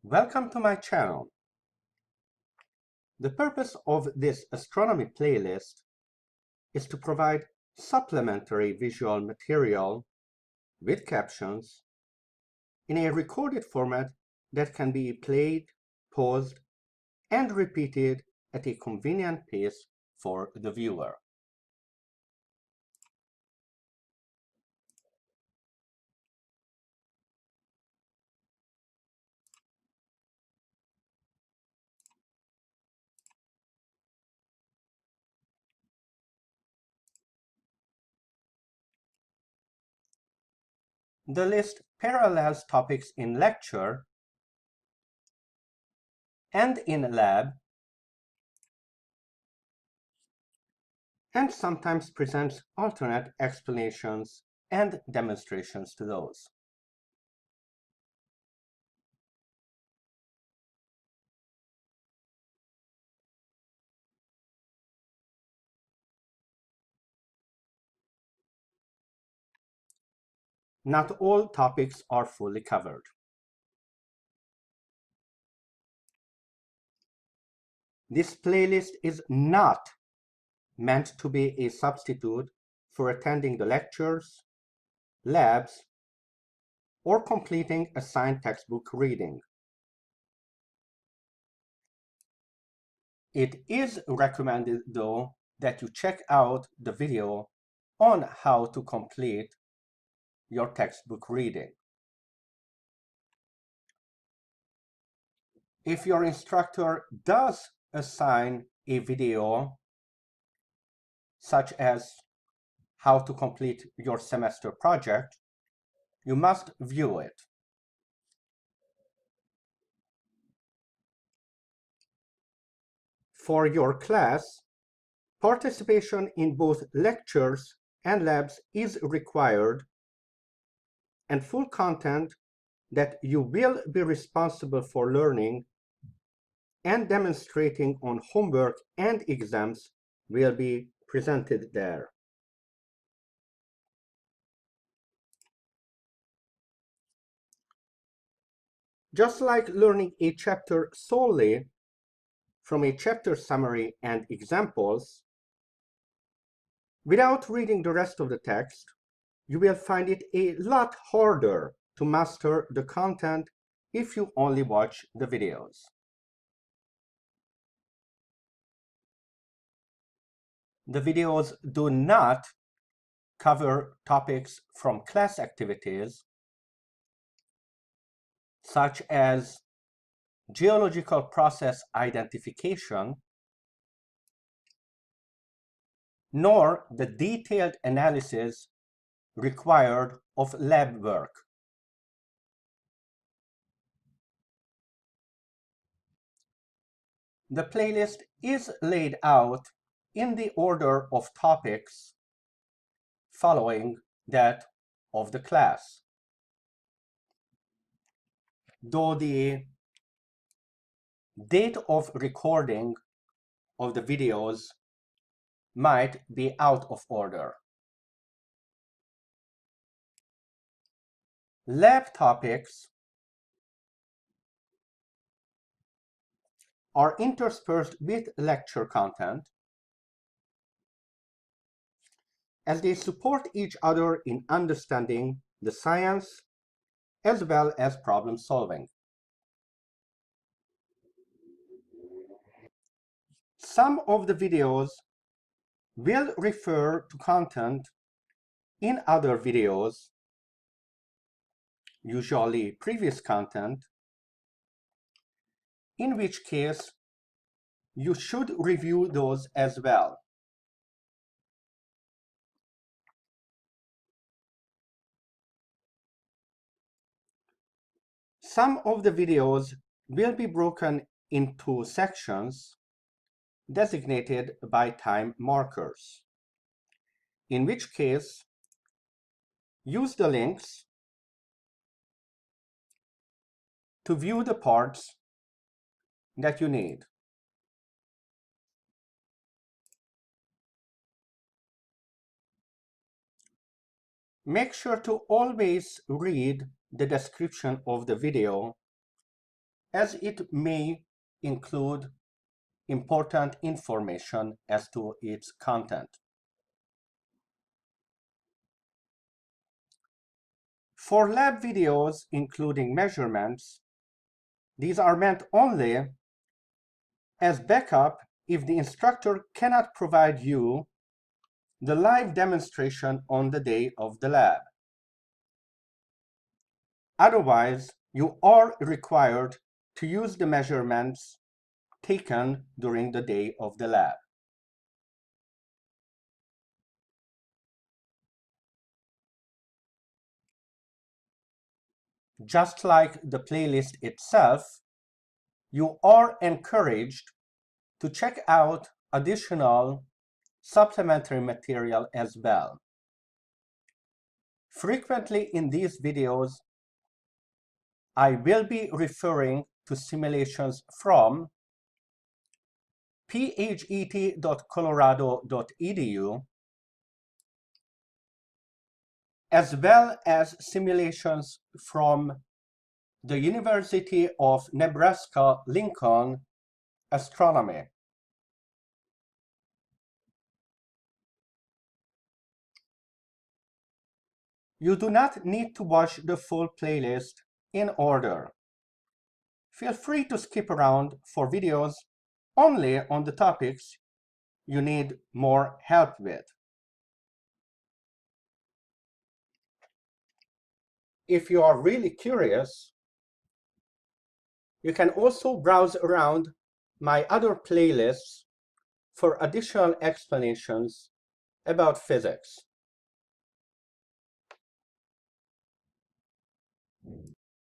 Welcome to my channel. The purpose of this astronomy playlist is to provide supplementary visual material with captions in a recorded format that can be played, paused, and repeated at a convenient pace for the viewer. The list parallels topics in lecture and in lab, and sometimes presents alternate explanations and demonstrations to those. Not all topics are fully covered. This playlist is not meant to be a substitute for attending the lectures, labs, or completing assigned textbook reading. It is recommended, though, that you check out the video on how to complete your textbook reading. If your instructor does assign a video, such as how to complete your semester project, you must view it. For your class, participation in both lectures and labs is required, and full content that you will be responsible for learning and demonstrating on homework and exams will be presented there. Just like learning a chapter solely from a chapter summary and examples, without reading the rest of the text, you will find it a lot harder to master the content if you only watch the videos. The videos do not cover topics from class activities, such as geological process identification, nor the detailed analysis required of lab work. The playlist is laid out in the order of topics following that of the class, though the date of recording of the videos might be out of order. Lab topics are interspersed with lecture content as they support each other in understanding the science as well as problem solving. Some of the videos will refer to content in other videos, usually previous content, in which case you should review those as well. Some of the videos will be broken into sections designated by time markers, in which case use the links to view the parts that you need. Make sure to always read the description of the video as it may include important information as to its content. For lab videos including measurements, these are meant only as backup if the instructor cannot provide you the live demonstration on the day of the lab. Otherwise, you are required to use the measurements taken during the day of the lab. Just like the playlist itself, you are encouraged to check out additional supplementary material as well. Frequently in these videos, I will be referring to simulations from phet.colorado.edu, as well as simulations from the University of Nebraska-Lincoln Astronomy. You do not need to watch the full playlist in order. Feel free to skip around for videos only on the topics you need more help with. If you are really curious, you can also browse around my other playlists for additional explanations about physics.